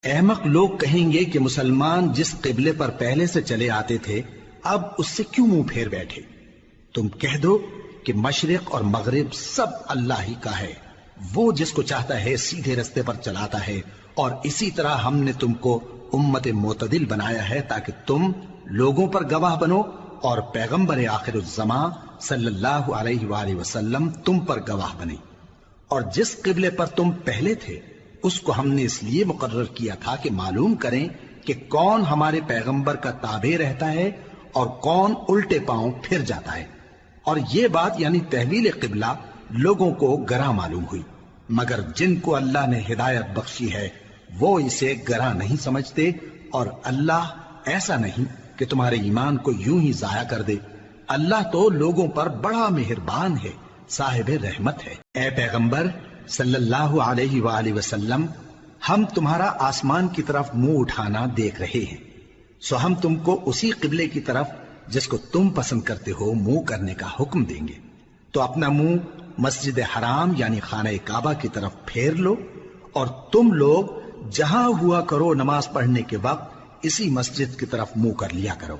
احمق لوگ کہیں گے کہ مسلمان جس قبلے پر پہلے سے چلے آتے تھے اب اس سے کیوں منہ پھیر بیٹھے؟ تم کہہ دو کہ مشرق اور مغرب سب اللہ ہی کا ہے، وہ جس کو چاہتا ہے سیدھے رستے پر چلاتا ہے، اور اسی طرح ہم نے تم کو امت معتدل بنایا ہے تاکہ تم لوگوں پر گواہ بنو اور پیغمبر آخر الزمان صلی اللہ علیہ وآلہ وسلم تم پر گواہ بنے۔ اور جس قبلے پر تم پہلے تھے اس کو ہم نے اس لیے مقرر کیا تھا کہ معلوم کریں کہ کون ہمارے پیغمبر کا تابع رہتا ہے اور کون الٹے پاؤں پھر جاتا ہے۔ اور یہ بات یعنی تحویل قبلہ لوگوں کو گراں معلوم ہوئی، مگر جن کو اللہ نے ہدایت بخشی ہے وہ اسے گراں نہیں سمجھتے، اور اللہ ایسا نہیں کہ تمہارے ایمان کو یوں ہی ضائع کر دے۔ اللہ تو لوگوں پر بڑا مہربان ہے، صاحب رحمت ہے۔ اے پیغمبر صلی اللہ علیہ وآلہ وسلم، ہم تمہارا آسمان کی طرف منہ اٹھانا دیکھ رہے ہیں، سو ہم تم کو اسی قبلے کی طرف جس کو تم پسند کرتے ہو منہ کرنے کا حکم دیں گے۔ تو اپنا منہ مسجد حرام یعنی خانہ کعبہ کی طرف پھیر لو، اور تم لوگ جہاں ہوا کرو نماز پڑھنے کے وقت اسی مسجد کی طرف منہ کر لیا کرو۔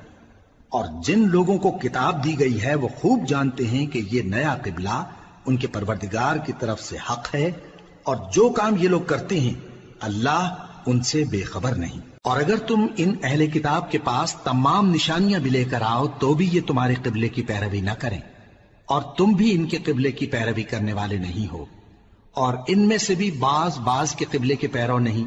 اور جن لوگوں کو کتاب دی گئی ہے وہ خوب جانتے ہیں کہ یہ نیا قبلہ ان کے پروردگار کی طرف سے حق ہے، اور جو کام یہ لوگ کرتے ہیں اللہ ان سے بے خبر نہیں۔ اور اگر تم ان اہل کتاب کے پاس تمام نشانیاں بھی لے کر آؤ تو بھی یہ تمہارے قبلے کی پیروی نہ کریں، اور تم بھی ان کے قبلے کی پیروی کرنے والے نہیں ہو، اور ان میں سے بھی بعض کے قبلے کے پیرو نہیں۔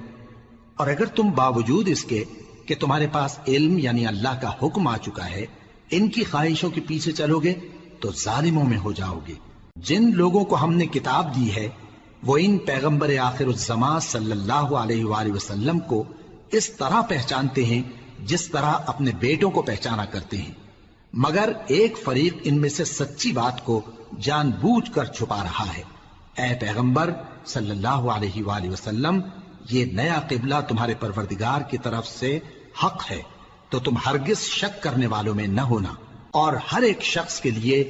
اور اگر تم باوجود اس کے کہ تمہارے پاس علم یعنی اللہ کا حکم آ چکا ہے ان کی خواہشوں کے پیچھے چلو گے تو ظالموں میں ہو جاؤ گے۔ جن لوگوں کو ہم نے کتاب دی ہے وہ ان پیغمبر آخر الزمان صلی اللہ علیہ وآلہ وسلم کو اس طرح پہچانتے ہیں جس طرح اپنے بیٹوں کو پہچانا کرتے ہیں، مگر ایک فریق ان میں سے سچی بات کو جان بوجھ کر چھپا رہا ہے۔ اے پیغمبر صلی اللہ علیہ وآلہ وسلم، یہ نیا قبلہ تمہارے پروردگار کی طرف سے حق ہے، تو تم ہرگز شک کرنے والوں میں نہ ہونا، اور ہر ایک شخص کے لیے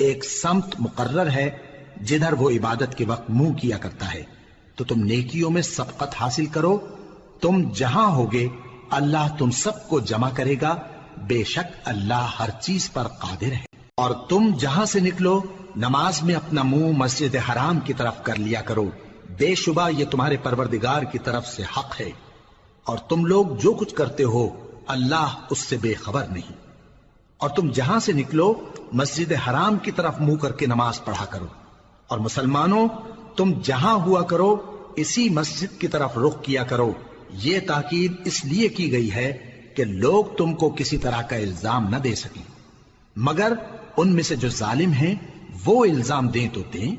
ایک سمت مقرر ہے جدھر وہ عبادت کے وقت منہ کیا کرتا ہے، تو تم نیکیوں میں سبقت حاصل کرو۔ تم جہاں ہوگے اللہ تم سب کو جمع کرے گا، بے شک اللہ ہر چیز پر قادر ہے۔ اور تم جہاں سے نکلو نماز میں اپنا منہ مسجد حرام کی طرف کر لیا کرو، بے شبہ یہ تمہارے پروردگار کی طرف سے حق ہے، اور تم لوگ جو کچھ کرتے ہو اللہ اس سے بے خبر نہیں۔ اور تم جہاں سے نکلو مسجد حرام کی طرف منہ کر کے نماز پڑھا کرو، اور مسلمانوں تم جہاں ہوا کرو اسی مسجد کی طرف رخ کیا کرو۔ یہ تاکید اس لیے کی گئی ہے کہ لوگ تم کو کسی طرح کا الزام نہ دے سکیں، مگر ان میں سے جو ظالم ہیں وہ الزام دیں تو دیں،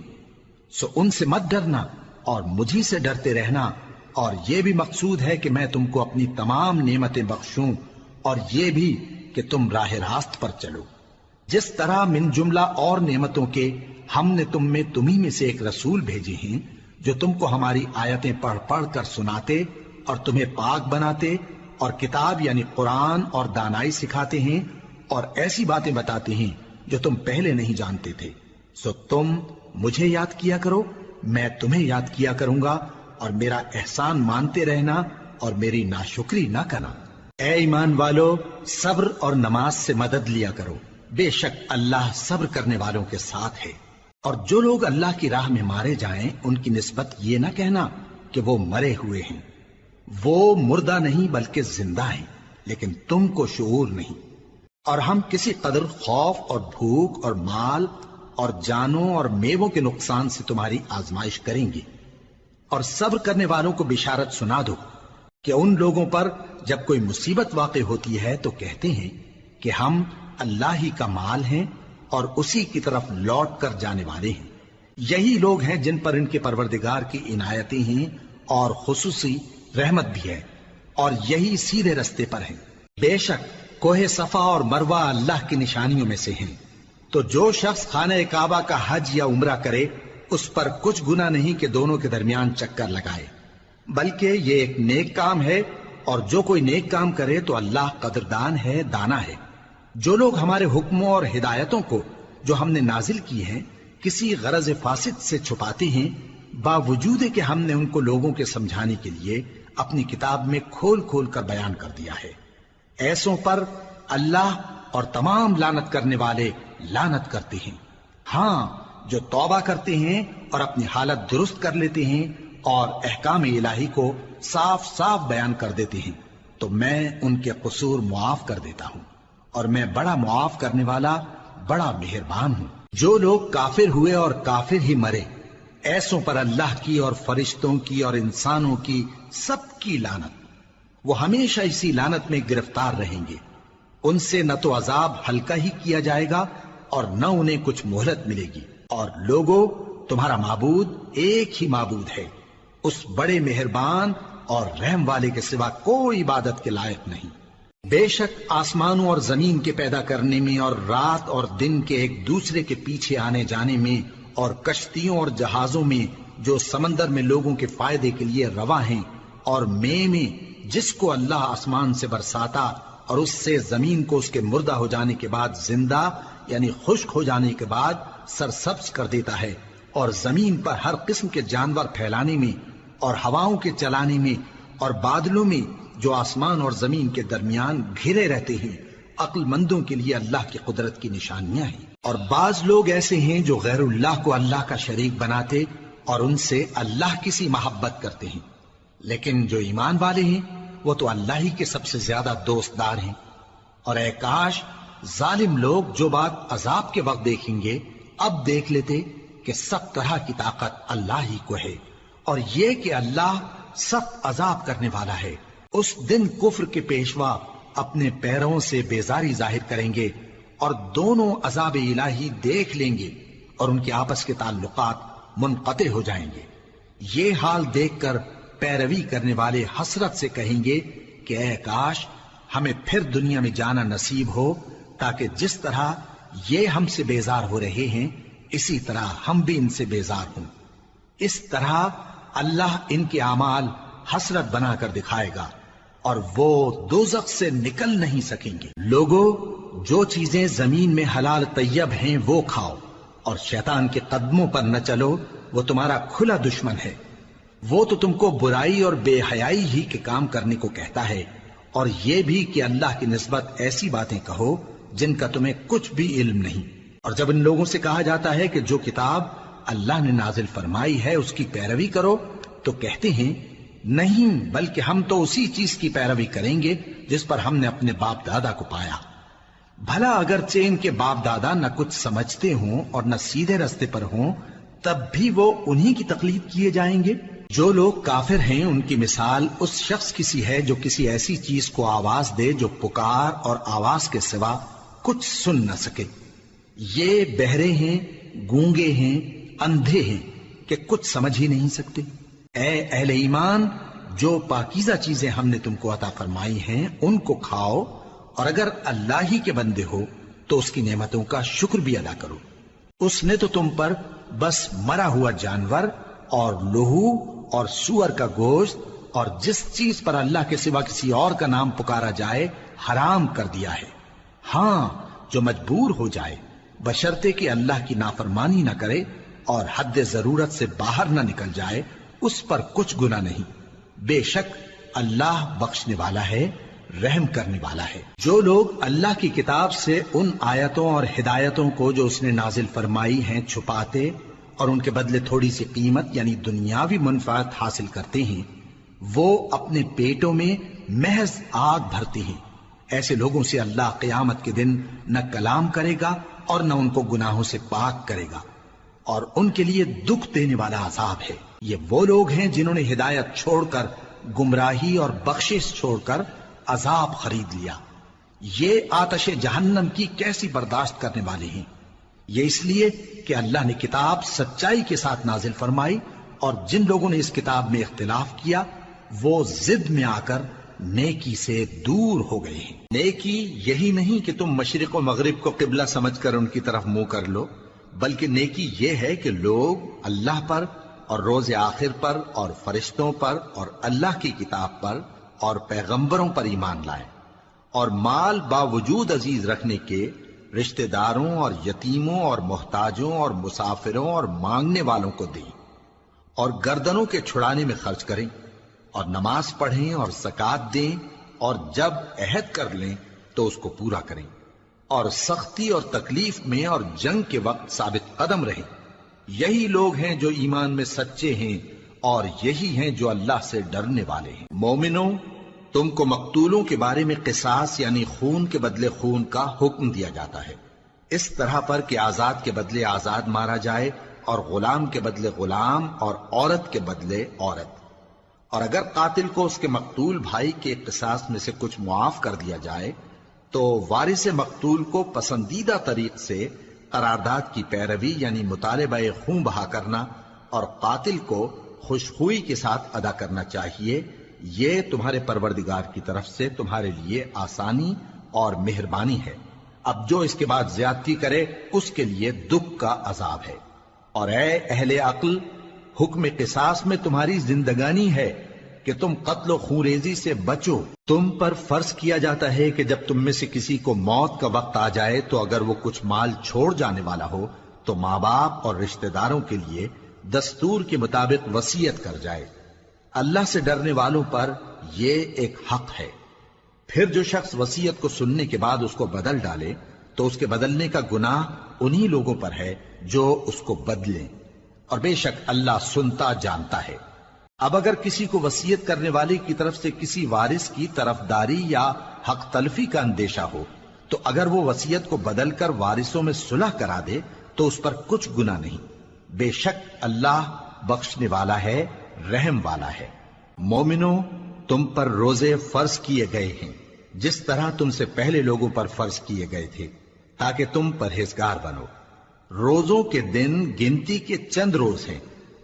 سو ان سے مت ڈرنا اور مجھی سے ڈرتے رہنا، اور یہ بھی مقصود ہے کہ میں تم کو اپنی تمام نعمتیں بخشوں، اور یہ بھی کہ تم راہ راست پر چلو۔ جس طرح من جملہ اور نعمتوں کے ہم نے تمہیں میں سے ایک رسول بھیجے ہیں جو تم کو ہماری آیتیں پڑھ پڑھ کر سناتے اور تمہیں پاک بناتے، اور کتاب یعنی قرآن اور دانائی سکھاتے ہیں، اور ایسی باتیں بتاتے ہیں جو تم پہلے نہیں جانتے تھے، سو تم مجھے یاد کیا کرو، میں تمہیں یاد کیا کروں گا، اور میرا احسان مانتے رہنا اور میری ناشکری نہ کرنا۔ اے ایمان والو، صبر اور نماز سے مدد لیا کرو، بے شک اللہ صبر کرنے والوں کے ساتھ ہے۔ اور جو لوگ اللہ کی راہ میں مارے جائیں ان کی نسبت یہ نہ کہنا کہ وہ مرے ہوئے ہیں، وہ مردہ نہیں بلکہ زندہ ہیں، لیکن تم کو شعور نہیں۔ اور ہم کسی قدر خوف اور بھوک اور مال اور جانوں اور میووں کے نقصان سے تمہاری آزمائش کریں گے، اور صبر کرنے والوں کو بشارت سنا دو کہ ان لوگوں پر جب کوئی مصیبت واقع ہوتی ہے تو کہتے ہیں کہ ہم اللہ ہی کا مال ہیں اور اسی کی طرف لوٹ کر جانے والے ہیں۔ یہی لوگ ہیں جن پر ان کے پروردگار کی عنایتیں ہیں اور خصوصی رحمت بھی ہے، اور یہی سیدھے رستے پر ہیں۔ بے شک کوہ صفا اور مروہ اللہ کی نشانیوں میں سے ہیں، تو جو شخص خانہ کعبہ کا حج یا عمرہ کرے اس پر کچھ گناہ نہیں کہ دونوں کے درمیان چکر لگائے، بلکہ یہ ایک نیک کام ہے، اور جو کوئی نیک کام کرے تو اللہ قدردان ہے، دانا ہے۔ جو لوگ ہمارے حکموں اور ہدایتوں کو جو ہم نے نازل کی ہیں کسی غرض فاسد سے چھپاتے ہیں، باوجود کہ ہم نے ان کو لوگوں کے سمجھانے کے لیے اپنی کتاب میں کھول کھول کر بیان کر دیا ہے۔ ایسوں پر اللہ اور تمام لعنت کرنے والے لعنت کرتے ہیں۔ ہاں، جو توبہ کرتے ہیں اور اپنی حالت درست کر لیتے ہیں اور احکام الہی کو صاف صاف بیان کر دیتے ہیں تو میں ان کے قصور معاف کر دیتا ہوں، اور میں بڑا معاف کرنے والا بڑا مہربان ہوں۔ جو لوگ کافر ہوئے اور کافر ہی مرے، ایسوں پر اللہ کی اور فرشتوں کی اور انسانوں کی سب کی لعنت، وہ ہمیشہ اسی لعنت میں گرفتار رہیں گے۔ ان سے نہ تو عذاب ہلکا ہی کیا جائے گا اور نہ انہیں کچھ مہلت ملے گی۔ اور لوگوں، تمہارا معبود ایک ہی معبود ہے، اس بڑے مہربان اور رحم والے کے سوا کوئی عبادت کے لائق نہیں۔ بے شک آسمانوں اور زمین کے پیدا کرنے میں اور رات اور دن کے ایک دوسرے کے پیچھے آنے جانے میں اور کشتیوں اور جہازوں میں جو سمندر میں لوگوں کے فائدے کے لیے رواں ہیں، اور میں جس کو اللہ آسمان سے برساتا اور اس سے زمین کو اس کے مردہ ہو جانے کے بعد زندہ یعنی خشک ہو جانے کے بعد سرسبز کر دیتا ہے، اور زمین پر ہر قسم کے جانور پھیلانے میں اور ہواؤں کے چلانے میں اور بادلوں میں جو آسمان اور زمین کے درمیان گھرے رہتے ہیں، عقل مندوں کے لیے اللہ کی قدرت کی نشانیاں ہیں۔ اور بعض لوگ ایسے ہیں جو غیر اللہ کو اللہ کا شریک بناتے اور ان سے اللہ کی سی محبت کرتے ہیں، لیکن جو ایمان والے ہیں وہ تو اللہ ہی کے سب سے زیادہ دوست دار ہیں۔ اور اے کاش ظالم لوگ جو بات عذاب کے وقت دیکھیں گے اب دیکھ لیتے کہ سب طرح کی طاقت اللہ ہی کو ہے، اور یہ کہ اللہ سخت عذاب کرنے والا ہے۔ اس دن کفر کے پیشوا اپنے پیروں سے بیزاری ظاہر کریں گے اور دونوں عذاب الہی دیکھ لیں گے اور ان کے آپس کے تعلقات منقطع ہو جائیں گے۔ یہ حال دیکھ کر پیروی کرنے والے حسرت سے کہیں گے کہ اے کاش ہمیں پھر دنیا میں جانا نصیب ہو، تاکہ جس طرح یہ ہم سے بیزار ہو رہے ہیں اسی طرح ہم بھی ان سے بیزار ہوں۔ اس طرح اللہ ان کے اعمال حسرت بنا کر دکھائے گا اور وہ دوزخ سے نکل نہیں سکیں گے۔ لوگوں، جو چیزیں زمین میں حلال طیب ہیں وہ کھاؤ، اور شیطان کے قدموں پر نہ چلو، وہ تمہارا کھلا دشمن ہے۔ وہ تو تم کو برائی اور بے حیائی ہی کے کام کرنے کو کہتا ہے، اور یہ بھی کہ اللہ کی نسبت ایسی باتیں کہو جن کا تمہیں کچھ بھی علم نہیں۔ اور جب ان لوگوں سے کہا جاتا ہے کہ جو کتاب اللہ نے نازل فرمائی ہے اس کی پیروی کرو، تو کہتے ہیں نہیں، بلکہ ہم تو اسی چیز کی پیروی کریں گے جس پر ہم نے اپنے باپ دادا کو پایا۔ بھلا اگرچہ ان کے باپ دادا نہ کچھ سمجھتے ہوں اور نہ سیدھے رستے پر ہوں، تب بھی وہ انہی کی تقلید کیے جائیں گے۔ جو لوگ کافر ہیں ان کی مثال اس شخص کی سی ہے جو کسی ایسی چیز کو آواز دے جو پکار اور آواز کے سوا کچھ سن نہ سکے۔ یہ بہرے ہیں، گونگے ہیں، اندھے ہیں کہ کچھ سمجھ ہی نہیں سکتے۔ اے اہل ایمان، جو پاکیزہ چیزیں ہم نے تم کو عطا فرمائی ہیں ان کو کھاؤ، اور اگر اللہ ہی کے بندے ہو تو اس کی نعمتوں کا شکر بھی ادا کرو۔ اس نے تو تم پر بس مرا ہوا جانور اور لہو اور سور کا گوشت اور جس چیز پر اللہ کے سوا کسی اور کا نام پکارا جائے حرام کر دیا ہے۔ ہاں، جو مجبور ہو جائے بشرطے کہ اللہ کی نافرمانی نہ کرے اور حد ضرورت سے باہر نہ نکل جائے، اس پر کچھ گناہ نہیں۔ بے شک اللہ بخشنے والا ہے، رحم کرنے والا ہے۔ جو لوگ اللہ کی کتاب سے ان آیتوں اور ہدایتوں کو جو اس نے نازل فرمائی ہیں چھپاتے اور ان کے بدلے تھوڑی سی قیمت یعنی دنیاوی منفعت حاصل کرتے ہیں، وہ اپنے پیٹوں میں محض آگ بھرتے ہیں۔ ایسے لوگوں سے اللہ قیامت کے دن نہ کلام کرے گا اور نہ ان کو گناہوں سے پاک کرے گا، اور ان کے لیے دکھ دینے والا عذاب ہے۔ یہ وہ لوگ ہیں جنہوں نے ہدایت چھوڑ کر گمراہی اور بخشش چھوڑ کر عذاب خرید لیا۔ یہ آتش جہنم کی کیسی برداشت کرنے والے ہیں۔ یہ اس لیے کہ اللہ نے کتاب سچائی کے ساتھ نازل فرمائی، اور جن لوگوں نے اس کتاب میں اختلاف کیا وہ ضد میں آ کر نیکی سے دور ہو گئے ہیں۔ نیکی یہی نہیں کہ تم مشرق و مغرب کو قبلہ سمجھ کر ان کی طرف منہ کر لو، بلکہ نیکی یہ ہے کہ لوگ اللہ پر اور روز آخر پر اور فرشتوں پر اور اللہ کی کتاب پر اور پیغمبروں پر ایمان لائیں، اور مال باوجود عزیز رکھنے کے رشتہ داروں اور یتیموں اور محتاجوں اور مسافروں اور مانگنے والوں کو دیں، اور گردنوں کے چھڑانے میں خرچ کریں، اور نماز پڑھیں اور زکات دیں، اور جب عہد کر لیں تو اس کو پورا کریں، اور سختی اور تکلیف میں اور جنگ کے وقت ثابت قدم رہیں۔ یہی لوگ ہیں جو ایمان میں سچے ہیں، اور یہی ہیں جو اللہ سے ڈرنے والے ہیں۔ مومنوں، تم کو مقتولوں کے بارے میں قصاص یعنی خون کے بدلے خون کا حکم دیا جاتا ہے، اس طرح پر کہ آزاد کے بدلے آزاد مارا جائے، اور غلام کے بدلے غلام، اور عورت کے بدلے عورت۔ اور اگر قاتل کو اس کے مقتول بھائی کے قصاص میں سے کچھ معاف کر دیا جائے تو وارث مقتول کو پسندیدہ طریق سے قرارداد کی پیروی یعنی مطالبہ خون بہا کرنا اور قاتل کو خوشخوئی کے ساتھ ادا کرنا چاہیے۔ یہ تمہارے پروردگار کی طرف سے تمہارے لیے آسانی اور مہربانی ہے۔ اب جو اس کے بعد زیادتی کرے اس کے لیے دکھ کا عذاب ہے۔ اور اے اہل عقل، حکم قصاص میں تمہاری زندگانی ہے کہ تم قتل و خونریزی سے بچو۔ تم پر فرض کیا جاتا ہے کہ جب تم میں سے کسی کو موت کا وقت آ جائے تو اگر وہ کچھ مال چھوڑ جانے والا ہو تو ماں باپ اور رشتہ داروں کے لیے دستور کے مطابق وصیت کر جائے۔ اللہ سے ڈرنے والوں پر یہ ایک حق ہے۔ پھر جو شخص وصیت کو سننے کے بعد اس کو بدل ڈالے تو اس کے بدلنے کا گناہ انہی لوگوں پر ہے جو اس کو بدلیں، اور بے شک اللہ سنتا جانتا ہے۔ اب اگر کسی کو وصیت کرنے والے کی طرف سے کسی وارث کی طرفداری یا حق تلفی کا اندیشہ ہو تو اگر وہ وصیت کو بدل کر وارثوں میں صلح کرا دے تو اس پر کچھ گناہ نہیں، بے شک اللہ بخشنے والا ہے، رحم والا ہے۔ مومنوں، تم پر روزے فرض کیے گئے ہیں جس طرح تم سے پہلے لوگوں پر فرض کیے گئے تھے تاکہ تم پرہیزگار بنو۔ روزوں کے دن گنتی کے چند روز ہیں،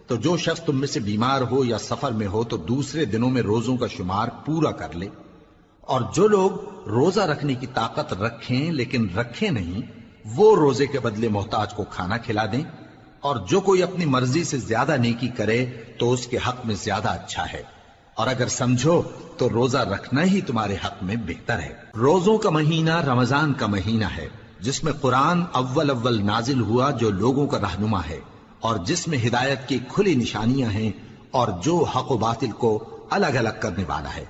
تو جو شخص تم میں سے بیمار ہو یا سفر میں ہو تو دوسرے دنوں میں روزوں کا شمار پورا کر لے۔ اور جو لوگ روزہ رکھنے کی طاقت رکھیں لیکن رکھیں نہیں، وہ روزے کے بدلے محتاج کو کھانا کھلا دیں۔ اور جو کوئی اپنی مرضی سے زیادہ نیکی کرے تو اس کے حق میں زیادہ اچھا ہے، اور اگر سمجھو تو روزہ رکھنا ہی تمہارے حق میں بہتر ہے۔ روزوں کا مہینہ رمضان کا مہینہ ہے جس میں قرآن اول نازل ہوا، جو لوگوں کا رہنما ہے اور جس میں ہدایت کی کھلی نشانیاں ہیں، اور جو حق و باطل کو الگ الگ کرنے والا ہے۔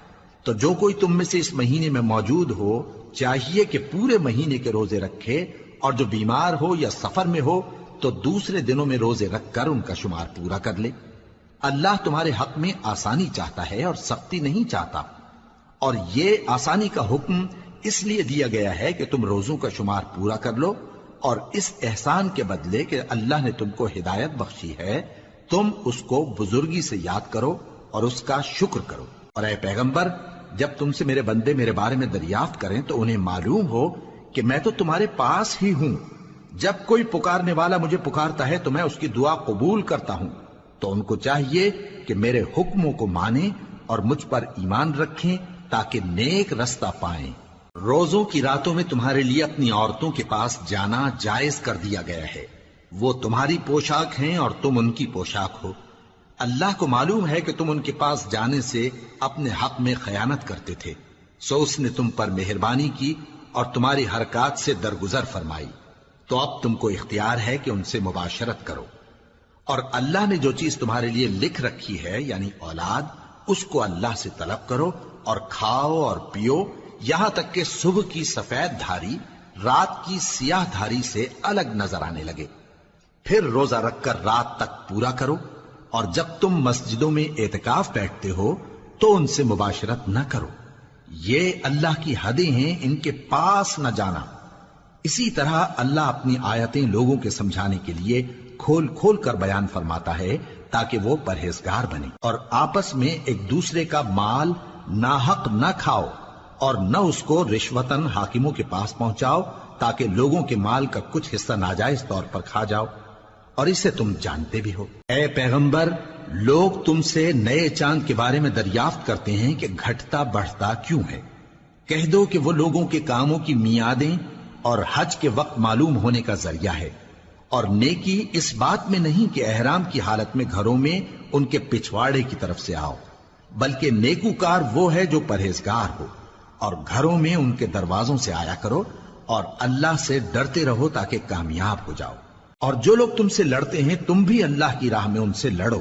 تو جو کوئی تم میں سے اس مہینے میں موجود ہو چاہیے کہ پورے مہینے کے روزے رکھے، اور جو بیمار ہو یا سفر میں ہو تو دوسرے دنوں میں روزے رکھ کر ان کا شمار پورا کر لے۔ اللہ تمہارے حق میں آسانی چاہتا ہے اور سختی نہیں چاہتا، اور یہ آسانی کا حکم اس لیے دیا گیا ہے کہ تم روزوں کا شمار پورا کر لو، اور اس احسان کے بدلے کہ اللہ نے تم کو ہدایت بخشی ہے تم اس کو بزرگی سے یاد کرو اور اس کا شکر کرو۔ اور اے پیغمبر، جب تم سے میرے بندے میرے بارے میں دریافت کریں تو انہیں معلوم ہو کہ میں تو تمہارے پاس ہی ہوں۔ جب کوئی پکارنے والا مجھے پکارتا ہے تو میں اس کی دعا قبول کرتا ہوں۔ تو ان کو چاہیے کہ میرے حکموں کو مانیں اور مجھ پر ایمان رکھیں تاکہ نیک رستہ پائیں۔ روزوں کی راتوں میں تمہارے لیے اپنی عورتوں کے پاس جانا جائز کر دیا گیا ہے، وہ تمہاری پوشاک ہیں اور تم ان کی پوشاک ہو۔ اللہ کو معلوم ہے کہ تم ان کے پاس جانے سے اپنے حق میں خیانت کرتے تھے، سو اس نے تم پر مہربانی کی اور تمہاری حرکات سے درگزر فرمائی، تو اب تم کو اختیار ہے کہ ان سے مباشرت کرو۔ اور اللہ نے جو چیز تمہارے لیے لکھ رکھی ہے یعنی اولاد، اس کو اللہ سے طلب کرو اور کھاؤ اور پیو یہاں تک کہ صبح کی سفید دھاری رات کی سیاہ دھاری سے الگ نظر آنے لگے، پھر روزہ رکھ کر رات تک پورا کرو۔ اور جب تم مسجدوں میں اعتکاف بیٹھتے ہو تو ان سے مباشرت نہ کرو، یہ اللہ کی حدیں ہیں، ان کے پاس نہ جانا۔ اسی طرح اللہ اپنی آیتیں لوگوں کے سمجھانے کے لیے کھول کھول کر بیان فرماتا ہے تاکہ وہ پرہیزگار بنے۔ اور آپس میں ایک دوسرے کا مال ناحق نہ کھاؤ اور نہ اس کو رشوتاً حاکموں کے پاس پہنچاؤ تاکہ لوگوں کے مال کا کچھ حصہ ناجائز طور پر کھا جاؤ، اور اسے تم جانتے بھی ہو۔ اے پیغمبر، لوگ تم سے نئے چاند کے بارے میں دریافت کرتے ہیں کہ گھٹتا بڑھتا کیوں ہے۔ کہہ دو کہ وہ لوگوں کے کاموں کی میعادیں اور حج کے وقت معلوم ہونے کا ذریعہ ہے، اور نیکی اس بات میں نہیں کہ احرام کی حالت میں گھروں میں ان کے پچھواڑے کی طرف سے آؤ، بلکہ نیکوکار وہ ہے جو پرہیزگار ہو، اور گھروں میں ان کے دروازوں سے آیا کرو اور اللہ سے ڈرتے رہو تاکہ کامیاب ہو جاؤ۔ اور جو لوگ تم سے لڑتے ہیں تم بھی اللہ کی راہ میں ان سے لڑو،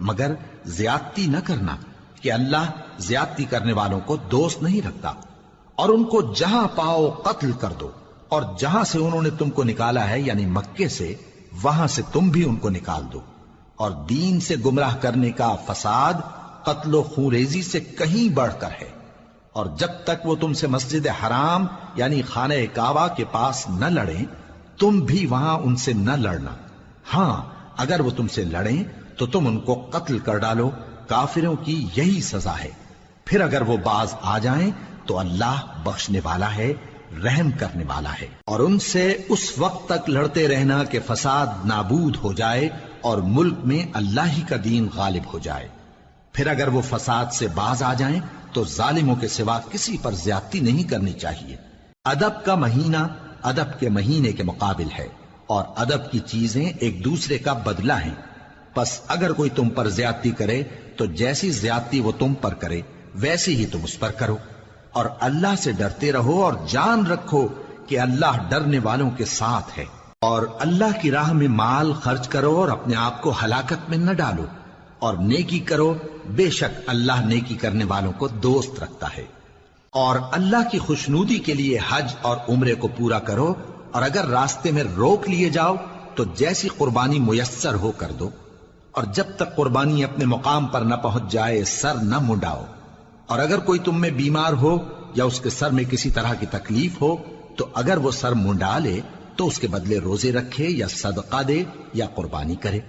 مگر زیادتی نہ کرنا، کہ اللہ زیادتی کرنے والوں کو دوست نہیں رکھتا، اور ان کو جہاں پاؤ قتل کر دو، اور جہاں سے انہوں نے تم کو نکالا ہے یعنی مکے سے، وہاں سے تم بھی ان کو نکال دو۔ اور دین سے گمراہ کرنے کا فساد قتل و خونریزی سے کہیں بڑھ کر ہے، اور جب تک وہ تم سے مسجد حرام یعنی خانہ کعبہ کے پاس نہ لڑیں تم بھی وہاں ان سے نہ لڑنا۔ ہاں اگر وہ تم سے لڑیں تو تم ان کو قتل کر ڈالو، کافروں کی یہی سزا ہے۔ پھر اگر وہ باز آ جائیں تو اللہ بخشنے والا ہے، رحم کرنے والا ہے۔ اور ان سے اس وقت تک لڑتے رہنا کہ فساد نابود ہو جائے اور ملک میں اللہ ہی کا دین غالب ہو جائے۔ پھر اگر وہ فساد سے باز آ جائیں تو ظالموں کے سوا کسی پر زیادتی نہیں کرنی چاہیے۔ ادب کا مہینہ ادب کے مہینے کے مقابل ہے، اور ادب کی چیزیں ایک دوسرے کا بدلہ ہیں۔ پس اگر کوئی تم پر زیادتی کرے تو جیسی زیادتی وہ تم پر کرے ویسی ہی تم اس پر کرو، اور اللہ سے ڈرتے رہو اور جان رکھو کہ اللہ ڈرنے والوں کے ساتھ ہے۔ اور اللہ کی راہ میں مال خرچ کرو اور اپنے آپ کو ہلاکت میں نہ ڈالو، اور نیکی کرو، بے شک اللہ نیکی کرنے والوں کو دوست رکھتا ہے۔ اور اللہ کی خوشنودی کے لیے حج اور عمرے کو پورا کرو، اور اگر راستے میں روک لیے جاؤ تو جیسی قربانی میسر ہو کر دو، اور جب تک قربانی اپنے مقام پر نہ پہنچ جائے سر نہ منڈاؤ۔ اور اگر کوئی تم میں بیمار ہو یا اس کے سر میں کسی طرح کی تکلیف ہو تو اگر وہ سر منڈا لے تو اس کے بدلے روزے رکھے یا صدقہ دے یا قربانی کرے۔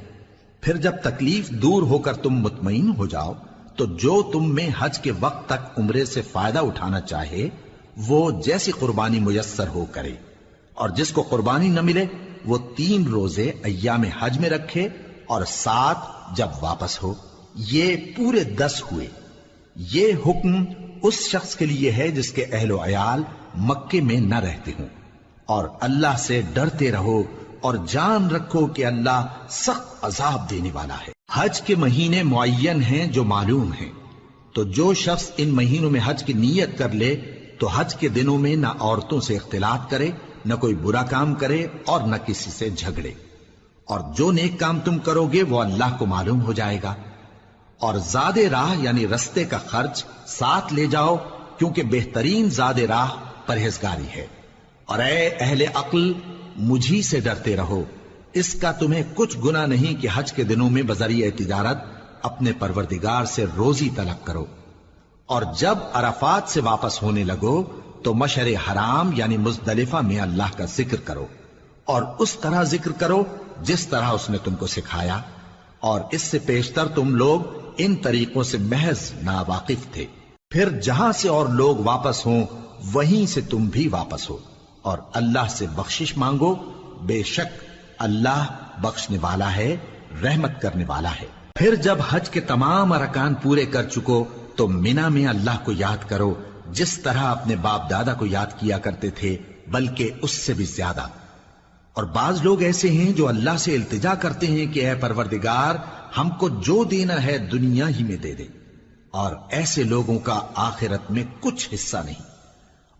پھر جب تکلیف دور ہو کر تم مطمئن ہو جاؤ تو جو تم میں حج کے وقت تک عمرے سے فائدہ اٹھانا چاہے وہ جیسی قربانی میسر ہو کرے، اور جس کو قربانی نہ ملے وہ 3 روزے ایام حج میں رکھے اور 7 جب واپس ہو، یہ پورے 10 ہوئے۔ یہ حکم اس شخص کے لیے ہے جس کے اہل و عیال مکے میں نہ رہتے ہوں۔ اور اللہ سے ڈرتے رہو اور جان رکھو کہ اللہ سخت عذاب دینے والا ہے۔ حج کے مہینے معین ہیں جو معلوم ہیں، تو جو شخص ان مہینوں میں حج کی نیت کر لے تو حج کے دنوں میں نہ عورتوں سے اختلاط کرے، نہ کوئی برا کام کرے اور نہ کسی سے جھگڑے۔ اور جو نیک کام تم کرو گے وہ اللہ کو معلوم ہو جائے گا۔ اور زاد راہ یعنی رستے کا خرچ ساتھ لے جاؤ، کیونکہ بہترین زاد راہ پرہیزگاری ہے۔ اور اے اہل عقل مجھی سے ڈرتے رہو، اس کا تمہیں کچھ گناہ نہیں کہ حج کے دنوں میں بذریعہ تجارت اپنے پروردگار سے روزی طلب کرو۔ اور جب عرفات سے واپس ہونے لگو تو مشعر حرام یعنی مزدلفہ میں اللہ کا ذکر کرو، اور اس طرح ذکر کرو جس طرح اس نے تم کو سکھایا، اور اس سے پیشتر تم لوگ ان طریقوں سے محض ناواقف تھے۔ پھر جہاں سے اور لوگ واپس ہوں وہیں سے تم بھی واپس ہو، اور اللہ سے بخشش مانگو، بے شک اللہ بخشنے والا ہے، رحمت کرنے والا ہے۔ پھر جب حج کے تمام ارکان پورے کر چکو تو مینا میں اللہ کو یاد کرو جس طرح اپنے باپ دادا کو یاد کیا کرتے تھے، بلکہ اس سے بھی زیادہ۔ اور بعض لوگ ایسے ہیں جو اللہ سے التجا کرتے ہیں کہ اے پروردگار ہم کو جو دینا ہے دنیا ہی میں دے دے، اور ایسے لوگوں کا آخرت میں کچھ حصہ نہیں۔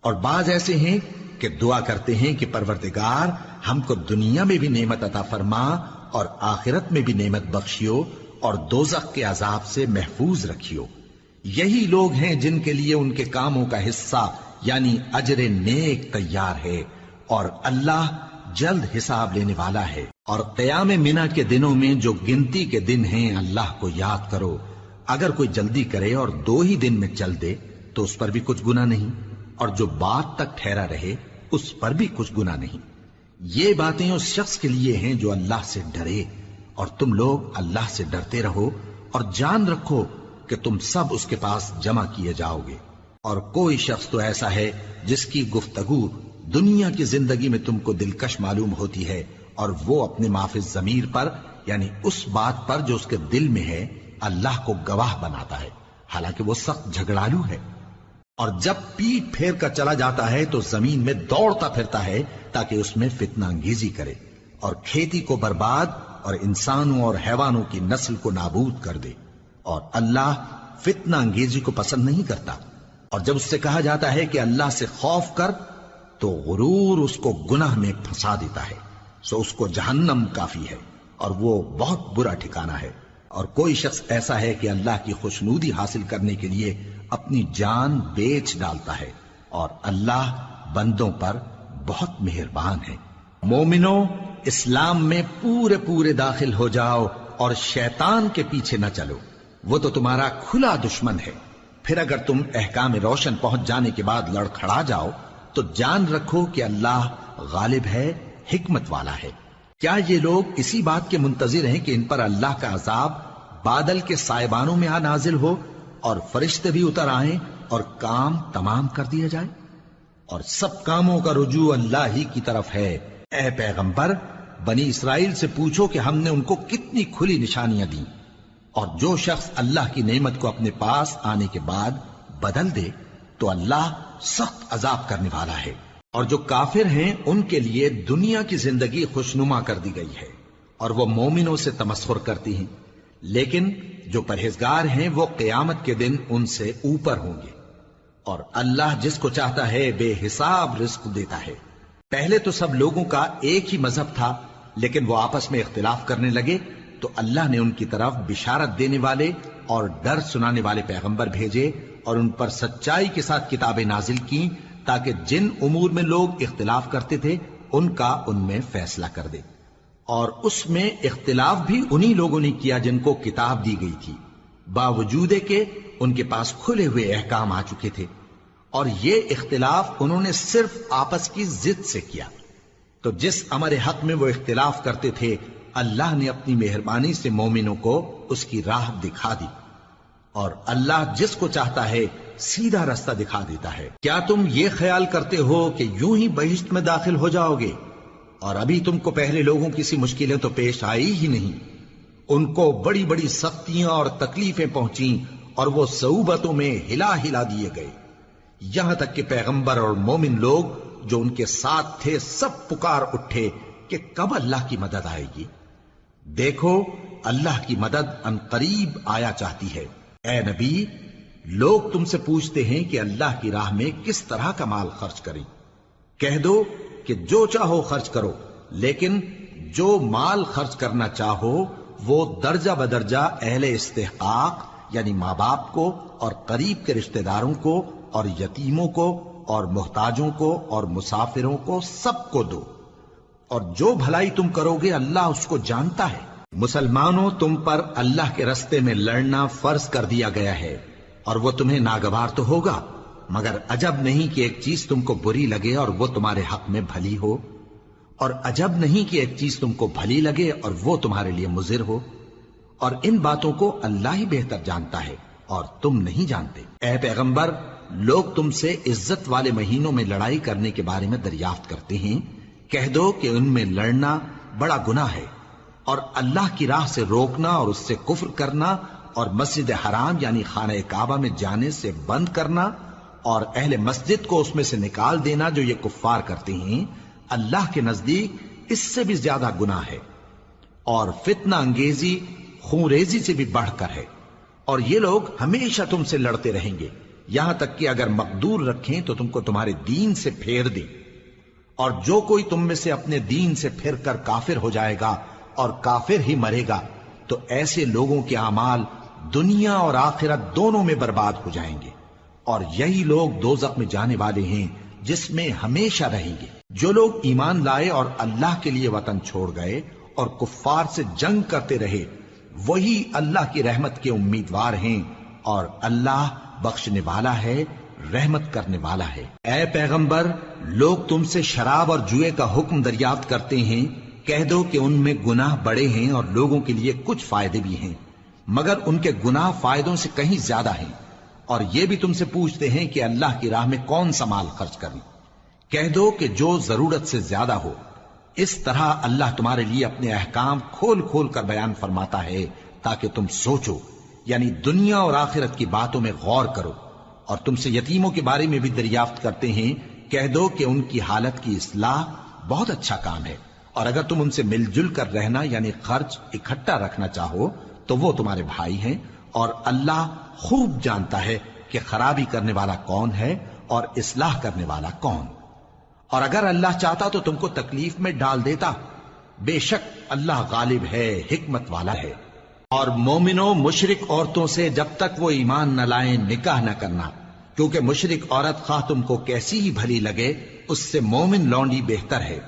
اور بعض ایسے ہیں کہ دعا کرتے ہیں کہ پروردگار ہم کو دنیا میں بھی نعمت عطا فرما اور آخرت میں بھی نعمت بخشیو اور دوزخ کے عذاب سے محفوظ رکھیو۔ یہی لوگ ہیں جن کے لیے ان کے کاموں کا حصہ یعنی اجر نیک تیار ہے، اور اللہ جلد حساب لینے والا ہے۔ اور قیام منا کے دنوں میں جو گنتی کے دن ہیں اللہ کو یاد کرو، اگر کوئی جلدی کرے اور 2 ہی دن میں چل دے تو اس پر بھی کچھ گناہ نہیں، اور جو بات تک ٹھہرا رہے اس پر بھی کچھ گناہ نہیں۔ یہ باتیں اس شخص کے لیے ہیں جو اللہ سے ڈرے، اور تم لوگ اللہ سے ڈرتے رہو اور جان رکھو کہ تم سب اس کے پاس جمع کیے جاؤ گے۔ اور کوئی شخص تو ایسا ہے جس کی گفتگو دنیا کی زندگی میں تم کو دلکش معلوم ہوتی ہے، اور وہ اپنے معافی ضمیر پر یعنی اس بات پر جو اس کے دل میں ہے اللہ کو گواہ بناتا ہے، حالانکہ وہ سخت جھگڑالو ہے۔ اور جب پیٹ پھیر کر چلا جاتا ہے تو زمین میں دوڑتا پھرتا ہے تاکہ اس میں فتنہ انگیزی کرے اور کھیتی کو برباد اور انسانوں اور حیوانوں کی نسل کو نابود کر دے، اور اللہ فتنہ انگیزی کو پسند نہیں کرتا۔ اور جب اس سے کہا جاتا ہے کہ اللہ سے خوف کر تو غرور اس کو گناہ میں پھنسا دیتا ہے، سو اس کو جہنم کافی ہے اور وہ بہت برا ٹھکانہ ہے۔ اور کوئی شخص ایسا ہے کہ اللہ کی خوشنودی حاصل کرنے کے لیے اپنی جان بیچ ڈالتا ہے، اور اللہ بندوں پر بہت مہربان ہے۔ مومنو، اسلام میں پورے پورے داخل ہو جاؤ اور شیطان کے پیچھے نہ چلو، وہ تو تمہارا کھلا دشمن ہے۔ پھر اگر تم احکام روشن پہنچ جانے کے بعد لڑکھڑا جاؤ تو جان رکھو کہ اللہ غالب ہے، حکمت والا ہے۔ کیا یہ لوگ اسی بات کے منتظر ہیں کہ ان پر اللہ کا عذاب بادل کے سائبانوں میں نازل ہو اور فرشتے بھی اتر آئیں اور کام تمام کر دیا جائے؟ اور سب کاموں کا رجوع اللہ ہی کی طرف ہے۔ اے پیغمبر، بنی اسرائیل سے پوچھو کہ ہم نے ان کو کتنی کھلی نشانیاں دیں، اور جو شخص اللہ کی نعمت کو اپنے پاس آنے کے بعد بدل دے تو اللہ سخت عذاب کرنے والا ہے۔ اور جو کافر ہیں ان کے لیے دنیا کی زندگی خوشنما کر دی گئی ہے، اور وہ مومنوں سے تمسخر کرتی ہیں، لیکن جو پرہیزگار ہیں وہ قیامت کے دن ان سے اوپر ہوں گے۔ اور اللہ جس کو چاہتا ہے بے حساب رزق دیتا ہے۔ پہلے تو سب لوگوں کا ایک ہی مذہب تھا، لیکن وہ آپس میں اختلاف کرنے لگے تو اللہ نے ان کی طرف بشارت دینے والے اور ڈر سنانے والے پیغمبر بھیجے، اور ان پر سچائی کے ساتھ کتابیں نازل کی، تاکہ جن امور میں لوگ اختلاف کرتے تھے ان کا ان میں فیصلہ کر دے۔ اور اس میں اختلاف بھی انہی لوگوں نے کیا جن کو کتاب دی گئی تھی، باوجود کہ ان کے پاس کھلے ہوئے احکام آ چکے تھے، اور یہ اختلاف انہوں نے صرف آپس کی ضد سے کیا۔ تو جس امر حق میں وہ اختلاف کرتے تھے اللہ نے اپنی مہربانی سے مومنوں کو اس کی راہ دکھا دی، اور اللہ جس کو چاہتا ہے سیدھا رستہ دکھا دیتا ہے۔ کیا تم یہ خیال کرتے ہو کہ یوں ہی بہشت میں داخل ہو جاؤ گے، اور ابھی تم کو پہلے لوگوں کی سی مشکلیں تو پیش آئی ہی نہیں؟ ان کو بڑی بڑی سختیاں اور تکلیفیں پہنچیں، اور وہ صعوبتوں میں ہلا ہلا دیے گئے، یہاں تک کہ پیغمبر اور مومن لوگ جو ان کے ساتھ تھے سب پکار اٹھے کہ کب اللہ کی مدد آئے گی۔ دیکھو اللہ کی مدد ان قریب آیا چاہتی ہے۔ اے نبی، لوگ تم سے پوچھتے ہیں کہ اللہ کی راہ میں کس طرح کا مال خرچ کریں۔ کہہ دو کہ جو چاہو خرچ کرو، لیکن جو مال خرچ کرنا چاہو وہ درجہ بدرجہ اہل استحقاق یعنی ماں باپ کو اور قریب کے رشتہ داروں کو اور یتیموں کو اور محتاجوں کو اور مسافروں کو سب کو دو، اور جو بھلائی تم کرو گے اللہ اس کو جانتا ہے۔ مسلمانوں، تم پر اللہ کے رستے میں لڑنا فرض کر دیا گیا ہے، اور وہ تمہیں ناگوار تو ہوگا، مگر عجب نہیں کہ ایک چیز تم کو بری لگے اور وہ تمہارے حق میں بھلی ہو، اور عجب نہیں کہ ایک چیز تم کو بھلی لگے اور وہ تمہارے لیے مضر ہو، اور ان باتوں کو اللہ ہی بہتر جانتا ہے اور تم نہیں جانتے۔ اے پیغمبر، لوگ تم سے عزت والے مہینوں میں لڑائی کرنے کے بارے میں دریافت کرتے ہیں، کہہ دو کہ ان میں لڑنا بڑا گناہ ہے، اور اللہ کی راہ سے روکنا اور اس سے کفر کرنا اور مسجد حرام یعنی خانہ کعبہ میں جانے سے بند کرنا اور اہل مسجد کو اس میں سے نکال دینا جو یہ کفار کرتے ہیں، اللہ کے نزدیک اس سے بھی زیادہ گناہ ہے، اور فتنہ انگیزی خونریزی سے بھی بڑھ کر ہے۔ اور یہ لوگ ہمیشہ تم سے لڑتے رہیں گے، یہاں تک کہ اگر مقدور رکھیں تو تم کو تمہارے دین سے پھیر دیں، اور جو کوئی تم میں سے اپنے دین سے پھر کر کافر ہو جائے گا اور کافر ہی مرے گا تو ایسے لوگوں کے اعمال دنیا اور آخرت دونوں میں برباد ہو جائیں گے، اور یہی لوگ دوزخ میں جانے والے ہیں جس میں ہمیشہ رہیں گے۔ جو لوگ ایمان لائے اور اللہ کے لیے وطن چھوڑ گئے اور کفار سے جنگ کرتے رہے وہی اللہ کی رحمت کے امیدوار ہیں، اور اللہ بخشنے والا ہے، رحمت کرنے والا ہے۔ اے پیغمبر، لوگ تم سے شراب اور جوئے کا حکم دریافت کرتے ہیں، کہہ دو کہ ان میں گناہ بڑے ہیں اور لوگوں کے لیے کچھ فائدے بھی ہیں، مگر ان کے گناہ فائدوں سے کہیں زیادہ ہیں۔ اور یہ بھی تم سے پوچھتے ہیں کہ اللہ کی راہ میں کون سا مال خرچ کریں، کہہ دو کہ جو ضرورت سے زیادہ ہو۔ اس طرح اللہ تمہارے لیے اپنے احکام کھول کھول کر بیان فرماتا ہے تاکہ تم سوچو، یعنی دنیا اور آخرت کی باتوں میں غور کرو۔ اور تم سے یتیموں کے بارے میں بھی دریافت کرتے ہیں، کہہ دو کہ ان کی حالت کی اصلاح بہت اچھا کام ہے، اور اگر تم ان سے مل جل کر رہنا یعنی خرچ اکٹھا رکھنا چاہو تو وہ تمہارے بھائی ہیں، اور اللہ خوب جانتا ہے کہ خرابی کرنے والا کون ہے اور اصلاح کرنے والا کون۔ اور اگر اللہ چاہتا تو تم کو تکلیف میں ڈال دیتا، بے شک اللہ غالب ہے، حکمت والا ہے۔ اور مومنوں مشرک عورتوں سے جب تک وہ ایمان نہ لائیں نکاح نہ کرنا، کیونکہ مشرک عورت خواہ تم کو کیسی ہی بھلی لگے اس سے مومن لونڈی بہتر ہے۔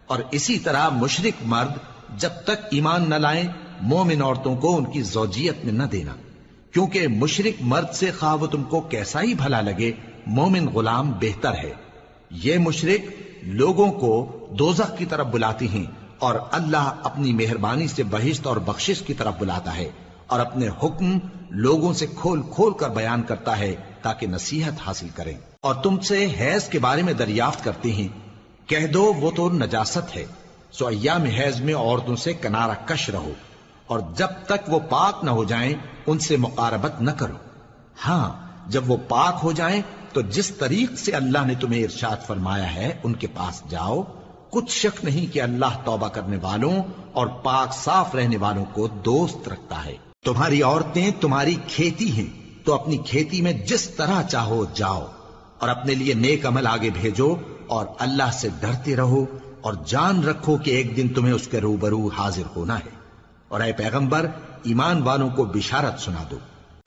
اور اسی طرح مشرک مرد جب تک ایمان نہ لائیں مومن عورتوں کو ان کی زوجیت میں نہ دینا، کیونکہ مشرک مرد سے خواہ وہ تم کو کیسا ہی بھلا لگے مومن غلام بہتر ہے۔ یہ مشرک لوگوں کو دوزخ کی طرف بلاتی ہیں، اور اللہ اپنی مہربانی سے بہشت اور بخشش کی طرف بلاتا ہے، اور اپنے حکم لوگوں سے کھول کھول کر بیان کرتا ہے تاکہ نصیحت حاصل کریں۔ اور تم سے حیض کے بارے میں دریافت کرتے ہیں، کہہ دو وہ تو نجاست ہے، سو ایام حیض میں عورتوں سے کنارہ کش رہو، اور جب تک وہ پاک نہ ہو جائیں ان سے مقاربت نہ کرو۔ ہاں جب وہ پاک ہو جائیں تو جس طریق سے اللہ نے تمہیں ارشاد فرمایا ہے ان کے پاس جاؤ، کچھ شک نہیں کہ اللہ توبہ کرنے والوں اور پاک صاف رہنے والوں کو دوست رکھتا ہے۔ تمہاری عورتیں تمہاری کھیتی ہیں، تو اپنی کھیتی میں جس طرح چاہو جاؤ، اور اپنے لیے نیک عمل آگے بھیجو، اور اللہ سے ڈرتے رہو، اور جان رکھو کہ ایک دن تمہیں اس کے روبرو حاضر ہونا ہے۔ اور اے پیغمبر ایمان والوں کو بشارت سنا دو،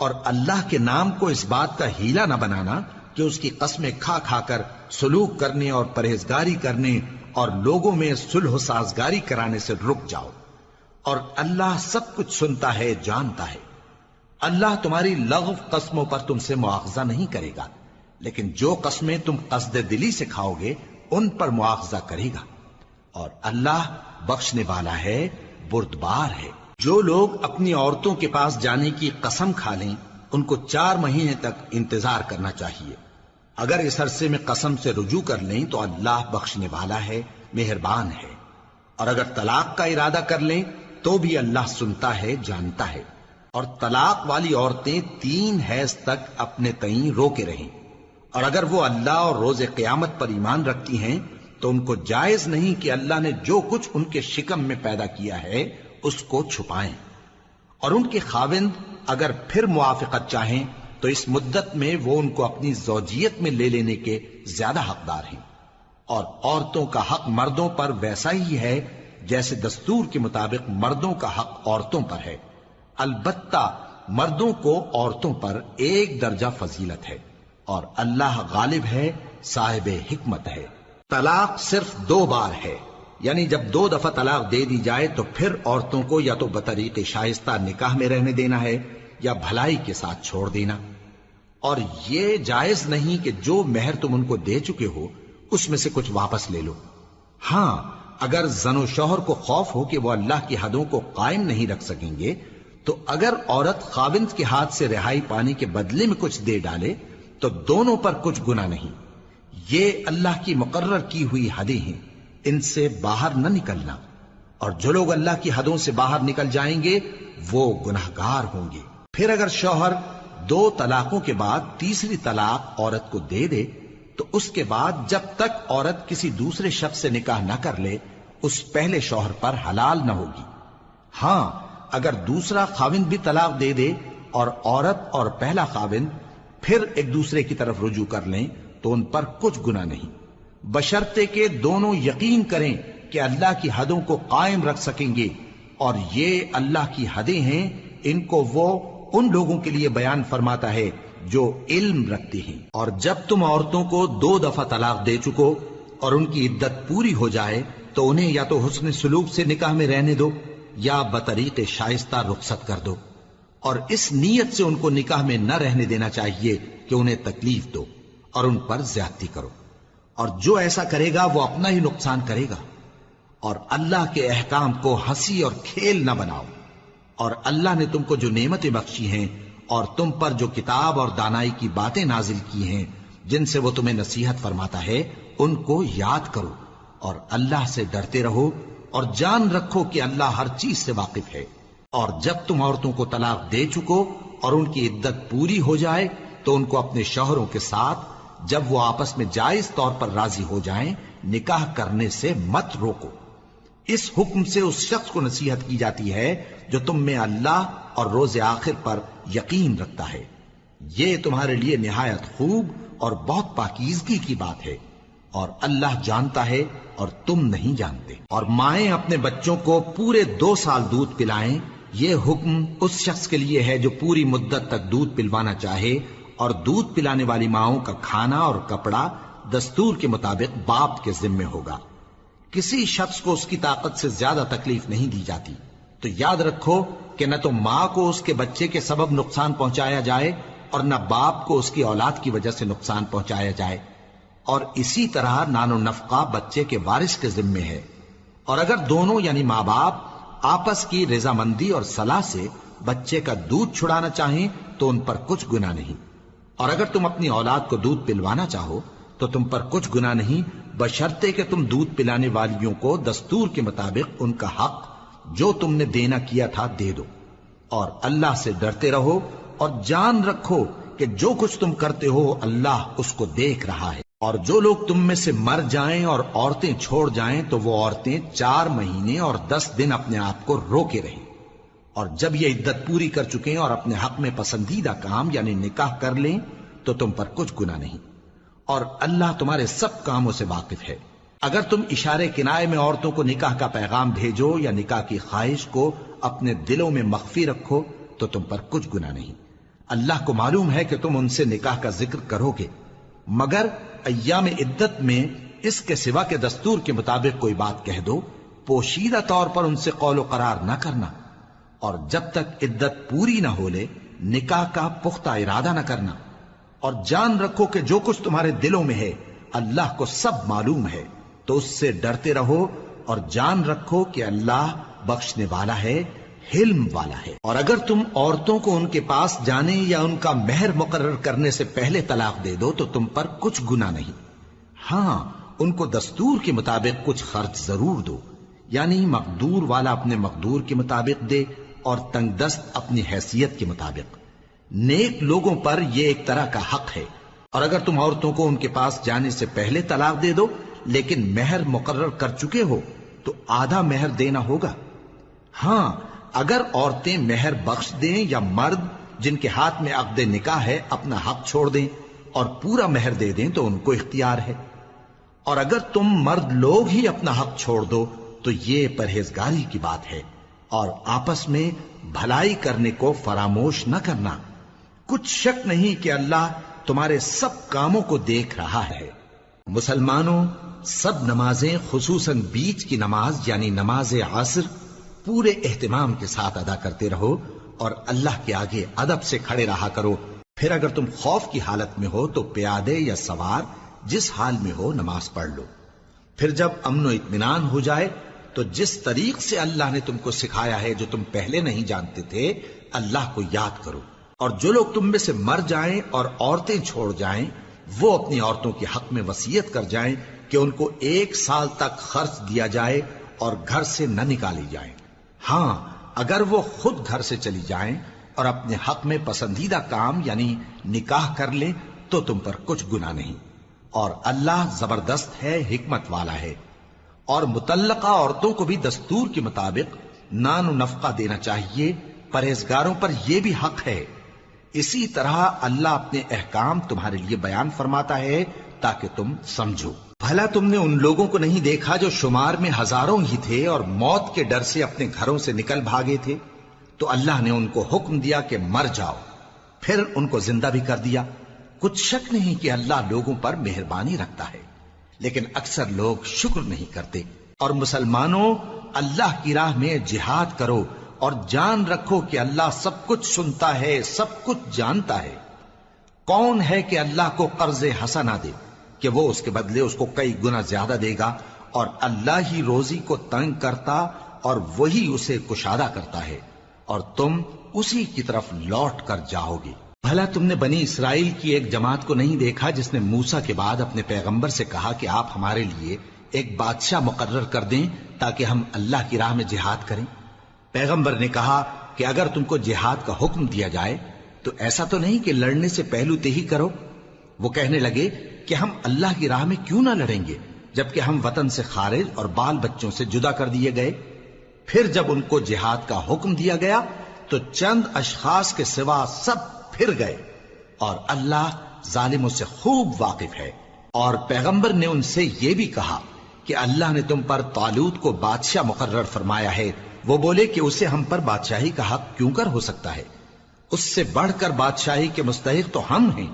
اور اللہ کے نام کو اس بات کا ہیلا نہ بنانا کہ اس کی قسمیں کھا کھا کر سلوک کرنے اور پرہیزگاری کرنے اور لوگوں میں صلح و سازگاری کرانے سے رک جاؤ، اور اللہ سب کچھ سنتا ہے جانتا ہے۔ اللہ تمہاری لغو قسموں پر تم سے مواخذہ نہیں کرے گا، لیکن جو قسمیں تم قصد دلی سے کھاؤ گے ان پر مواخذہ کرے گا، اور اللہ بخشنے والا ہے بردبار ہے۔ جو لوگ اپنی عورتوں کے پاس جانے کی قسم کھا لیں ان کو 4 مہینے تک انتظار کرنا چاہیے۔ اگر اس عرصے میں قسم سے رجوع کر لیں تو اللہ بخشنے والا ہے، مہربان ہے۔ اور اگر طلاق کا ارادہ کر لیں تو بھی اللہ سنتا ہے جانتا ہے۔ اور طلاق والی عورتیں 3 حیض تک اپنے تئیں روکے رہیں، اور اگر وہ اللہ اور روز قیامت پر ایمان رکھتی ہیں تو ان کو جائز نہیں کہ اللہ نے جو کچھ ان کے شکم میں پیدا کیا ہے اس کو چھپائیں۔ اور ان کے خاوند اگر پھر موافقت چاہیں تو اس مدت میں وہ ان کو اپنی زوجیت میں لے لینے کے زیادہ حقدار ہیں۔ اور عورتوں کا حق مردوں پر ویسا ہی ہے جیسے دستور کے مطابق مردوں کا حق عورتوں پر ہے، البتہ مردوں کو عورتوں پر 1 درجہ فضیلت ہے، اور اللہ غالب ہے، صاحب حکمت ہے۔ طلاق صرف 2 بار ہے، یعنی جب 2 دفعہ طلاق دے دی جائے تو پھر عورتوں کو یا تو بطریق شائستہ نکاح میں رہنے دینا ہے یا بھلائی کے ساتھ چھوڑ دینا۔ اور یہ جائز نہیں کہ جو مہر تم ان کو دے چکے ہو اس میں سے کچھ واپس لے لو۔ ہاں اگر زن و شوہر کو خوف ہو کہ وہ اللہ کی حدوں کو قائم نہیں رکھ سکیں گے تو اگر عورت خاوند کے ہاتھ سے رہائی پانے کے بدلے میں کچھ دے ڈالے تو دونوں پر کچھ گناہ نہیں۔ یہ اللہ کی مقرر کی ہوئی حدیں ہیں، ان سے باہر نہ نکلنا، اور جو لوگ اللہ کی حدوں سے باہر نکل جائیں گے وہ گناہگار ہوں گے۔ پھر اگر شوہر 2 طلاقوں کے بعد تیسری طلاق عورت کو دے دے تو اس کے بعد جب تک عورت کسی دوسرے شخص سے نکاح نہ کر لے اس پہلے شوہر پر حلال نہ ہوگی۔ ہاں اگر دوسرا خاوند بھی طلاق دے دے اور عورت اور پہلا خاوند پھر ایک دوسرے کی طرف رجوع کر لیں تو ان پر کچھ گناہ نہیں، بشرطے کہ دونوں یقین کریں کہ اللہ کی حدوں کو قائم رکھ سکیں گے، اور یہ اللہ کی حدیں ہیں، ان کو وہ ان لوگوں کے لیے بیان فرماتا ہے جو علم رکھتے ہیں۔ اور جب تم عورتوں کو 2 دفعہ طلاق دے چکو اور ان کی عدت پوری ہو جائے تو انہیں یا تو حسن سلوک سے نکاح میں رہنے دو یا بطریق شائستہ رخصت کر دو، اور اس نیت سے ان کو نکاح میں نہ رہنے دینا چاہیے کہ انہیں تکلیف دو اور ان پر زیادتی کرو، اور جو ایسا کرے گا وہ اپنا ہی نقصان کرے گا۔ اور اللہ کے احکام کو ہنسی اور کھیل نہ بناؤ، اور اللہ نے تم کو جو نعمتیں بخشی ہیں اور تم پر جو کتاب اور دانائی کی باتیں نازل کی ہیں جن سے وہ تمہیں نصیحت فرماتا ہے ان کو یاد کرو، اور اللہ سے ڈرتے رہو، اور جان رکھو کہ اللہ ہر چیز سے واقف ہے۔ اور جب تم عورتوں کو طلاق دے چکو اور ان کی عدت پوری ہو جائے تو ان کو اپنے شوہروں کے ساتھ جب وہ آپس میں جائز طور پر راضی ہو جائیں نکاح کرنے سے مت روکو۔ اس حکم سے اس شخص کو نصیحت کی جاتی ہے جو تم میں اللہ اور روز آخر پر یقین رکھتا ہے، یہ تمہارے لیے نہایت خوب اور بہت پاکیزگی کی بات ہے، اور اللہ جانتا ہے اور تم نہیں جانتے۔ اور مائیں اپنے بچوں کو پورے 2 سال دودھ پلائیں یہ حکم اس شخص کے لیے ہے جو پوری مدت تک دودھ پلوانا چاہے، اور دودھ پلانے والی ماؤں کا کھانا اور کپڑا دستور کے مطابق باپ کے ذمے ہوگا۔ کسی شخص کو اس کی طاقت سے زیادہ تکلیف نہیں دی جاتی، تو یاد رکھو کہ نہ تو ماں کو اس کے بچے کے سبب نقصان پہنچایا جائے اور نہ باپ کو اس کی اولاد کی وجہ سے نقصان پہنچایا جائے، اور اسی طرح نان و نفقہ بچے کے وارث کے ذمے ہے۔ اور اگر دونوں یعنی ماں باپ آپس کی رضامندی اور صلاح سے بچے کا دودھ چھڑانا چاہیں تو ان پر کچھ گناہ نہیں، اور اگر تم اپنی اولاد کو دودھ پلوانا چاہو تو تم پر کچھ گناہ نہیں، بشرطے کہ تم دودھ پلانے والیوں کو دستور کے مطابق ان کا حق جو تم نے دینا کیا تھا دے دو، اور اللہ سے ڈرتے رہو اور جان رکھو کہ جو کچھ تم کرتے ہو اللہ اس کو دیکھ رہا ہے۔ اور جو لوگ تم میں سے مر جائیں اور عورتیں چھوڑ جائیں تو وہ عورتیں 4 مہینے اور 10 دن اپنے آپ کو روکے رہیں، اور جب یہ عدت پوری کر چکیں اور اپنے حق میں پسندیدہ کام یعنی نکاح کر لیں تو تم پر کچھ گناہ نہیں، اور اللہ تمہارے سب کاموں سے واقف ہے۔ اگر تم اشارے کنائے میں عورتوں کو نکاح کا پیغام بھیجو یا نکاح کی خواہش کو اپنے دلوں میں مخفی رکھو تو تم پر کچھ گناہ نہیں۔ اللہ کو معلوم ہے کہ تم ان سے نکاح کا ذکر کرو گے، مگر ایام عدت میں اس کے سوا کے دستور کے مطابق کوئی بات کہہ دو، پوشیدہ طور پر ان سے قول و قرار نہ کرنا، اور جب تک عدت پوری نہ ہو لے نکاح کا پختہ ارادہ نہ کرنا، اور جان رکھو کہ جو کچھ تمہارے دلوں میں ہے اللہ کو سب معلوم ہے، تو اس سے ڈرتے رہو اور جان رکھو کہ اللہ بخشنے والا ہے، حلم والا ہے۔ اور اگر تم عورتوں کو ان کے پاس جانے یا ان کا مہر مقرر کرنے سے پہلے طلاق دے دو تو تم پر کچھ گناہ نہیں، ہاں ان کو دستور کے مطابق کچھ خرچ ضرور دو، یعنی مقدور والا اپنے مقدور کے مطابق دے اور تنگ دست اپنی حیثیت کے مطابق۔ نیک لوگوں پر یہ ایک طرح کا حق ہے۔ اور اگر تم عورتوں کو ان کے پاس جانے سے پہلے طلاق دے دو لیکن مہر مقرر کر چکے ہو تو آدھا مہر دینا ہوگا۔ ہاں اگر عورتیں مہر بخش دیں یا مرد جن کے ہاتھ میں عقد نکاح ہے اپنا حق چھوڑ دیں اور پورا مہر دے دیں تو ان کو اختیار ہے، اور اگر تم مرد لوگ ہی اپنا حق چھوڑ دو تو یہ پرہیزگاری کی بات ہے، اور آپس میں بھلائی کرنے کو فراموش نہ کرنا۔ کچھ شک نہیں کہ اللہ تمہارے سب کاموں کو دیکھ رہا ہے۔ مسلمانوں، سب نمازیں خصوصاً بیچ کی نماز یعنی نماز عصر پورے اہتمام کے ساتھ ادا کرتے رہو اور اللہ کے آگے ادب سے کھڑے رہا کرو۔ پھر اگر تم خوف کی حالت میں ہو تو پیادے یا سوار جس حال میں ہو نماز پڑھ لو۔ پھر جب امن و اطمینان ہو جائے تو جس طریق سے اللہ نے تم کو سکھایا ہے جو تم پہلے نہیں جانتے تھے اللہ کو یاد کرو۔ اور جو لوگ تم میں سے مر جائیں اور عورتیں چھوڑ جائیں وہ اپنی عورتوں کے حق میں وصیت کر جائیں کہ ان کو 1 سال تک خرچ دیا جائے اور گھر سے نہ نکالی جائیں۔ ہاں اگر وہ خود گھر سے چلی جائیں اور اپنے حق میں پسندیدہ کام یعنی نکاح کر لیں تو تم پر کچھ گناہ نہیں، اور اللہ زبردست ہے، حکمت والا ہے۔ اور مطلقہ عورتوں کو بھی دستور کے مطابق نان و نفقہ دینا چاہیے، پرہیزگاروں پر یہ بھی حق ہے۔ اسی طرح اللہ اپنے احکام تمہارے لیے بیان فرماتا ہے تاکہ تم سمجھو۔ بھلا تم نے ان لوگوں کو نہیں دیکھا جو شمار میں ہزاروں ہی تھے اور موت کے ڈر سے اپنے گھروں سے نکل بھاگے تھے؟ تو اللہ نے ان کو حکم دیا کہ مر جاؤ، پھر ان کو زندہ بھی کر دیا۔ کچھ شک نہیں کہ اللہ لوگوں پر مہربانی رکھتا ہے، لیکن اکثر لوگ شکر نہیں کرتے۔ اور مسلمانوں، اللہ کی راہ میں جہاد کرو اور جان رکھو کہ اللہ سب کچھ سنتا ہے، سب کچھ جانتا ہے۔ کون ہے کہ اللہ کو قرض حسنہ دے کہ وہ اس کے بدلے اس کو کئی گنا زیادہ دے گا، اور اللہ ہی روزی کو تنگ کرتا اور وہی اسے کشادہ کرتا ہے، اور تم اسی کی طرف لوٹ کر جاؤ گے۔ بھلا تم نے بنی اسرائیل کی ایک جماعت کو نہیں دیکھا جس نے موسیٰ کے بعد اپنے پیغمبر سے کہا کہ آپ ہمارے لیے ایک بادشاہ مقرر کر دیں تاکہ ہم اللہ کی راہ میں جہاد کریں؟ پیغمبر نے کہا کہ اگر تم کو جہاد کا حکم دیا جائے تو ایسا تو نہیں کہ لڑنے سے پہلو تہی کرو۔ وہ کہنے لگے کہ ہم اللہ کی راہ میں کیوں نہ لڑیں گے جبکہ ہم وطن سے خارج اور بال بچوں سے جدا کر دیے گئے۔ پھر جب ان کو جہاد کا حکم دیا گیا تو چند اشخاص کے سوا سب پھر گئے، اور اللہ ظالموں سے خوب واقف ہے۔ اور پیغمبر نے ان سے یہ بھی کہا کہ اللہ نے تم پر طالوت کو بادشاہ مقرر فرمایا ہے وہ بولے کہ اسے ہم پر بادشاہی کا حق کیوں کر ہو سکتا ہے؟ اس سے بڑھ کر بادشاہی کے مستحق تو ہم ہیں،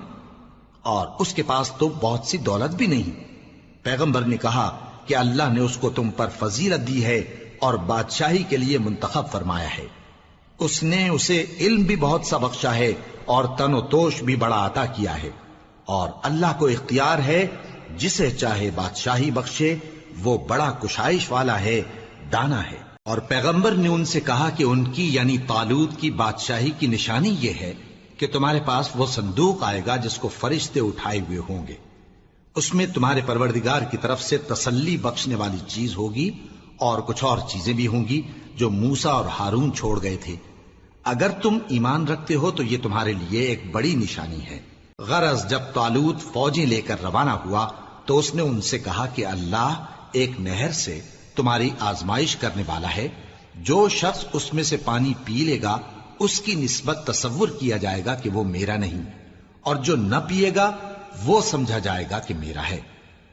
اور اس کے پاس تو بہت سی دولت بھی نہیں۔ پیغمبر نے کہا کہ اللہ نے اس کو تم پر فضیلت دی ہے اور بادشاہی کے لیے منتخب فرمایا ہے۔ اس نے اسے علم بھی بہت سا بخشا ہے اور تن و توش بھی بڑا عطا کیا ہے، اور اللہ کو اختیار ہے جسے چاہے بادشاہی بخشے، وہ بڑا کشائش والا ہے، دانا ہے۔ اور پیغمبر نے ان سے کہا کہ ان کی یعنی طالوت کی بادشاہی کی نشانی یہ ہے کہ تمہارے پاس وہ صندوق آئے گا جس کو فرشتے اٹھائے ہوئے ہوں گے، اس میں تمہارے پروردگار کی طرف سے تسلی بخشنے والی چیز ہوگی اور کچھ اور چیزیں بھی ہوں گی جو موسیٰ اور ہارون چھوڑ گئے تھے۔ اگر تم ایمان رکھتے ہو تو یہ تمہارے لیے ایک بڑی نشانی ہے۔ غرض جب طالوت فوجیں لے کر روانہ ہوا تو اس نے ان سے کہا کہ اللہ ایک نہر سے تمہاری آزمائش کرنے والا ہے، جو شخص اس میں سے پانی پی لے گا اس کی نسبت تصور کیا جائے گا کہ وہ میرا نہیں، اور جو نہ پیے گا وہ سمجھا جائے گا کہ میرا ہے۔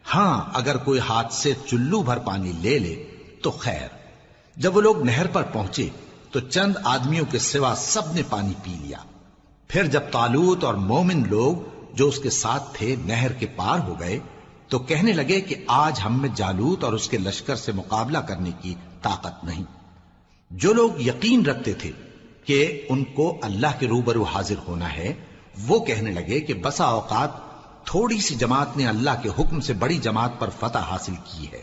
ہاں اگر کوئی ہاتھ سے چلو بھر پانی لے لے تو خیر۔ جب وہ لوگ نہر پر پہنچے تو چند آدمیوں کے سوا سب نے پانی پی لیا۔ پھر جب طالوت اور مومن لوگ جو اس کے ساتھ تھے نہر کے پار ہو گئے تو کہنے لگے کہ آج ہم میں جالوت اور اس کے لشکر سے مقابلہ کرنے کی طاقت نہیں۔ جو لوگ یقین رکھتے تھے کہ ان کو اللہ کے روبرو حاضر ہونا ہے، وہ کہنے لگے کہ بسا اوقات تھوڑی سی جماعت نے اللہ کے حکم سے بڑی جماعت پر فتح حاصل کی ہے،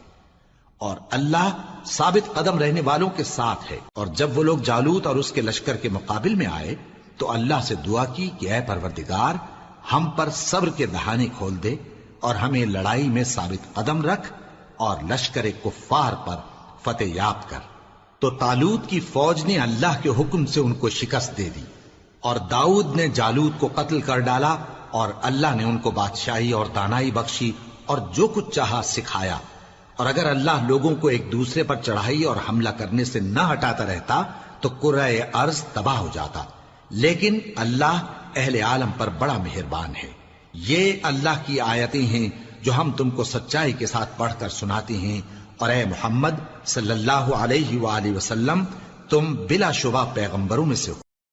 اور اللہ ثابت قدم رہنے والوں کے ساتھ ہے۔ اور جب وہ لوگ جالوت اور اس کے لشکر کے مقابل میں آئے تو اللہ سے دعا کی کہ اے پروردگار، ہم پر صبر کے دہانے کھول دے اور ہمیں لڑائی میں ثابت قدم رکھ اور لشکر کفار پر فتح یاب کر۔ تو طالوت کی فوج نے اللہ کے حکم سے ان کو شکست دے دی، اور داؤد نے جالوت کو قتل کر ڈالا، اور اللہ نے ان کو بادشاہی اور دانائی بخشی اور جو کچھ چاہا سکھایا۔ اور اگر اللہ لوگوں کو ایک دوسرے پر چڑھائی اور حملہ کرنے سے نہ ہٹاتا رہتا تو کرۂ ارض تباہ ہو جاتا، لیکن اللہ اہل عالم پر بڑا مہربان ہے۔ یہ اللہ کی آیتیں ہیں جو ہم تم کو سچائی کے ساتھ پڑھ کر سناتے ہیں، اور اے محمد صلی اللہ علیہ وآلہ وسلم، تم بلا شبہ پیغمبروں میں سے ہو۔